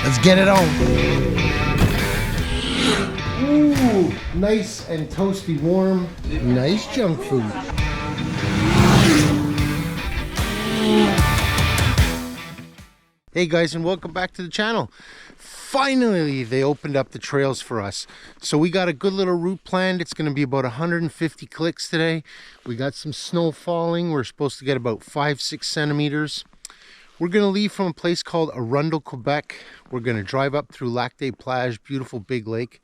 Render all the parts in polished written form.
Let's get it on. Ooh, nice and toasty warm. Nice junk food. Hey guys, and welcome back to the channel. Finally, they opened up the trails for us. So we got a good little route planned. It's going to be about 150 clicks today. We got some snow falling. We're supposed to get about 5-6 centimeters. We're going to leave from a place called Arundel, Quebec. We're going to drive up through Lac des Plages, beautiful big lake.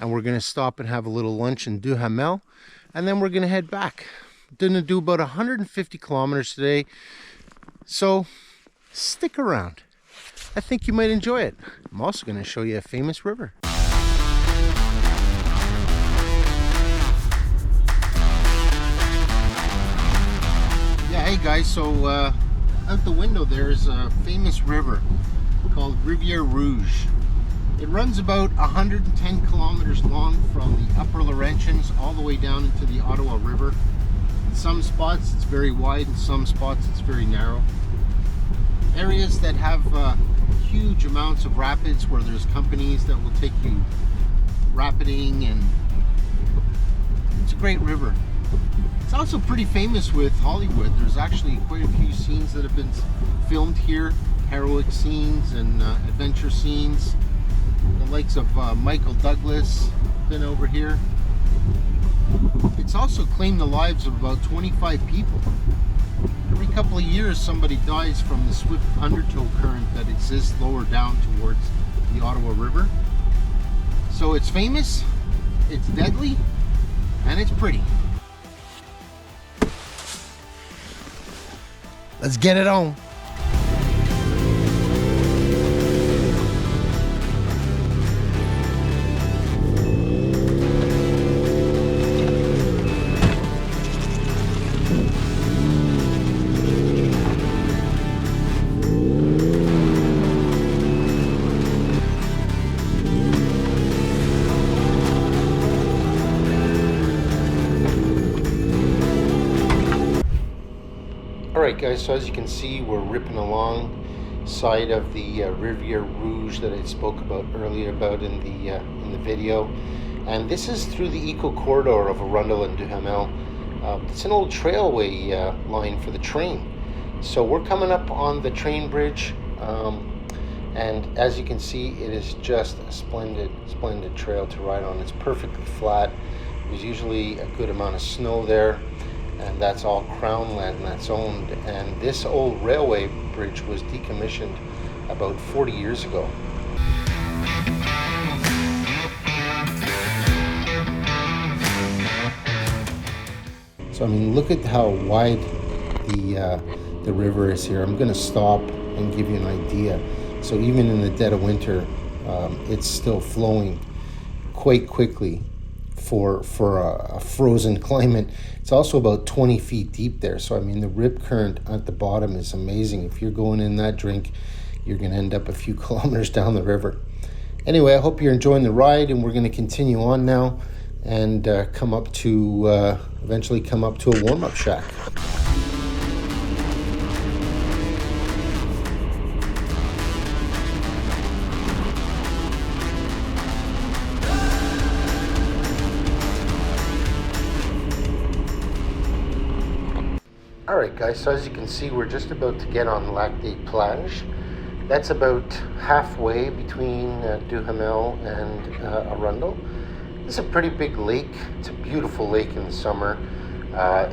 And we're going to stop and have a little lunch in Duhamel. And then we're going to head back. Going to do about 150 kilometers today. So stick around. I think you might enjoy it. I'm also going to show you a famous river. Yeah, hey guys, so out the window there's a famous river called Rivière Rouge. It runs about 110 kilometers long from the Upper Laurentians all the way down into the Ottawa River. In some spots it's very wide, in some spots it's very narrow. Areas that have huge amounts of rapids where there's companies that will take you rapiding, and it's a great river. It's also pretty famous with Hollywood. There's actually quite a few scenes that have been filmed here, heroic scenes and adventure scenes. The likes of Michael Douglas been over here. It's also claimed the lives of about 25 people. Every couple of years somebody dies from the swift undertow current that exists lower down towards the Ottawa River. So it's famous, it's deadly, and it's pretty. Let's get it on. Alright guys, so as you can see, we're ripping along side of the Rivière Rouge that I spoke about earlier in the video, and this is through the eco corridor of Arundel and Duhamel. It's an old trailway line for the train. So we're coming up on the train bridge, and as you can see, it is just a splendid trail to ride on. It's perfectly flat. There's usually a good amount of snow there, and that's all crown land and that's owned. And this old railway bridge was decommissioned about 40 years ago. So I mean, look at how wide the river is here. I'm going to stop and give you an idea. So even in the dead of winter, it's still flowing quite quickly for a frozen climate. It's also about 20 feet deep there. So I mean, the rip current at the bottom is amazing. If you're going in that drink, you're going to end up a few kilometers down the river. Anyway, I hope you're enjoying the ride, and we're going to continue on now and eventually come up to a warm-up shack. Alright guys, so as you can see, we're just about to get on Lac des Plages. That's about halfway between Duhamel and Arundel. It's a pretty big lake. It's a beautiful lake in the summer.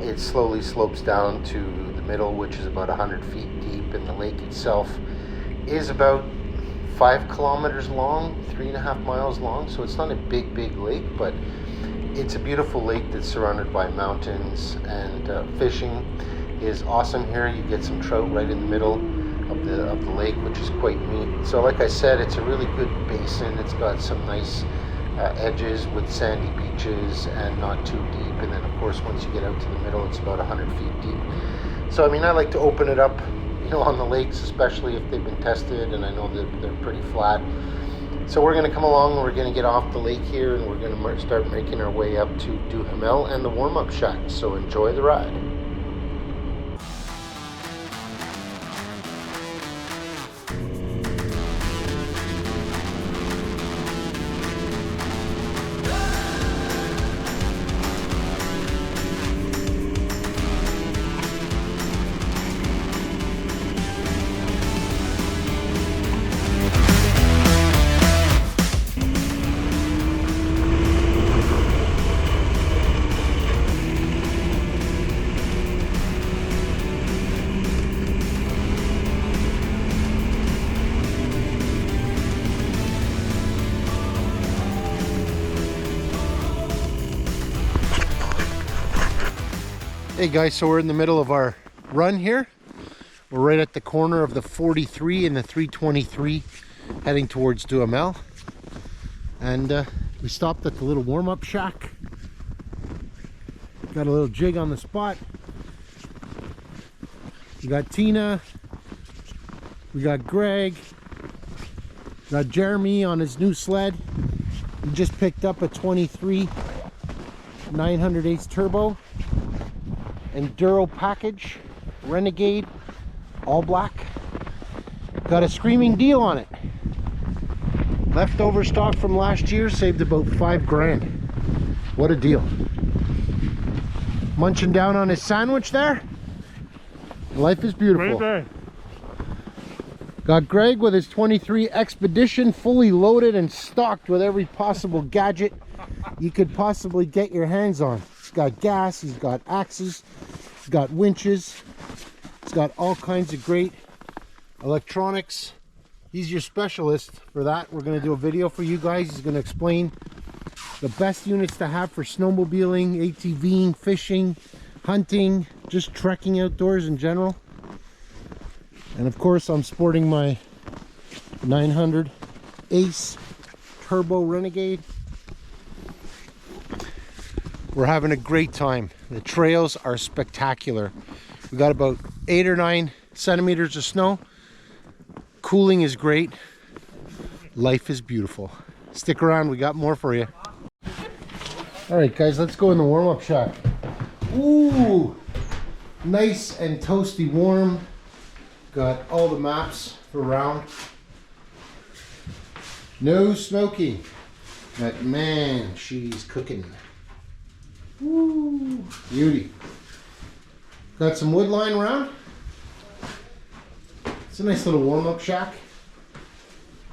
It slowly slopes down to the middle, which is about 100 feet deep, and the lake itself is about 5 kilometers long, 3.5 miles long. So it's not a big lake, but it's a beautiful lake that's surrounded by mountains, and fishing is awesome here. You get some trout right in the middle of the lake, which is quite neat. So like I said, it's a really good basin. It's got some nice edges with sandy beaches and not too deep. And then of course, once you get out to the middle, it's about 100 feet deep. So I mean, I like to open it up, you know, on the lakes, especially if they've been tested, and I know that they're pretty flat. So we're going to come along, and we're going to get off the lake here, and we're going to start making our way up to Duhamel and the warm-up shack. So enjoy the ride. Hey guys, so we're in the middle of our run here. We're right at the corner of the 43 and the 323 heading towards Duhamel. And we stopped at the little warm-up shack. Got a little jig on the spot. We got Tina. We got Greg. We got Jeremy on his new sled. He just picked up a 23 908 turbo Enduro package, Renegade, all black. Got a screaming deal on it. Leftover stock from last year, saved about $5 grand. What a deal. Munching down on his sandwich there. Life is beautiful. Right. Got Greg with his 23 Expedition, fully loaded and stocked with every possible gadget you could possibly get your hands on. He's got gas, he's got axes, he's got winches, he's got all kinds of great electronics. He's your specialist for that. We're going to do a video for you guys. He's going to explain the best units to have for snowmobiling, ATVing, fishing, hunting, just trekking outdoors in general. And of course, I'm sporting my 900 Ace Turbo Renegade. We're having a great time. The trails are spectacular. We got about 8 or 9 centimeters of snow. Cooling is great. Life is beautiful. Stick around, we got more for you. All right, guys, let's go in the warm-up shack. Ooh, nice and toasty warm. Got all the maps for round. No smoking, but man, she's cooking. Ooh, beauty. Got some wood lying around. It's a nice little warm-up shack.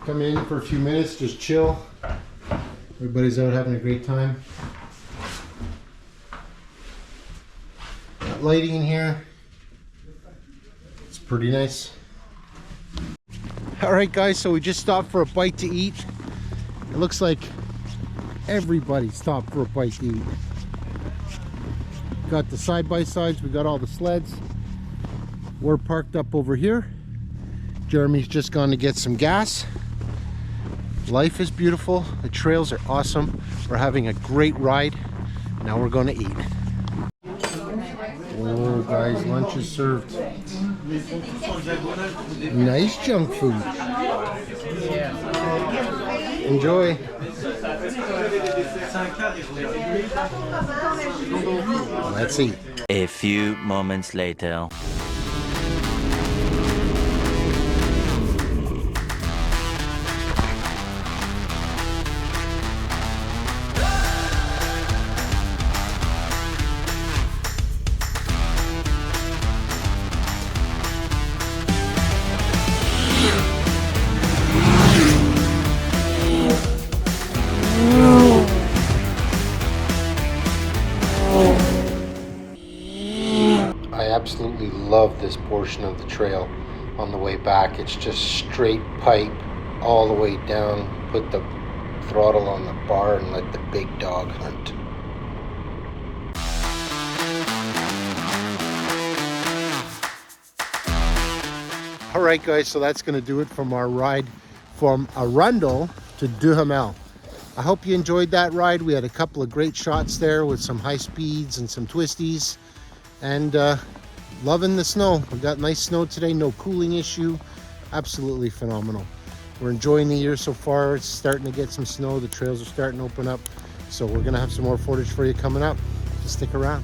Come in for a few minutes, just chill. Everybody's out having a great time. Got lighting in here. It's pretty nice. All right, guys, so we just stopped for a bite to eat. It looks like everybody stopped for a bite to eat. Got the side-by-sides, we got all the sleds. We're parked up over here. Jeremy's just gone to get some gas. Life is beautiful. The trails are awesome. We're having a great ride. Now we're going to eat. Oh, guys, lunch is served. Nice junk food. Enjoy. Let's eat. A few moments later. I absolutely love this portion of the trail on the way back. It's just straight pipe all the way down. Put the throttle on the bar and let the big dog hunt. All right, guys, so that's going to do it from our ride from Arundel to Duhamel. I hope you enjoyed that ride. We had a couple of great shots there with some high speeds and some twisties. And loving the snow. We got nice snow today, no cooling issue. Absolutely phenomenal. We're enjoying the year so far. It's starting to get some snow. The trails are starting to open up. So we're going to have some more footage for you coming up. Stick around.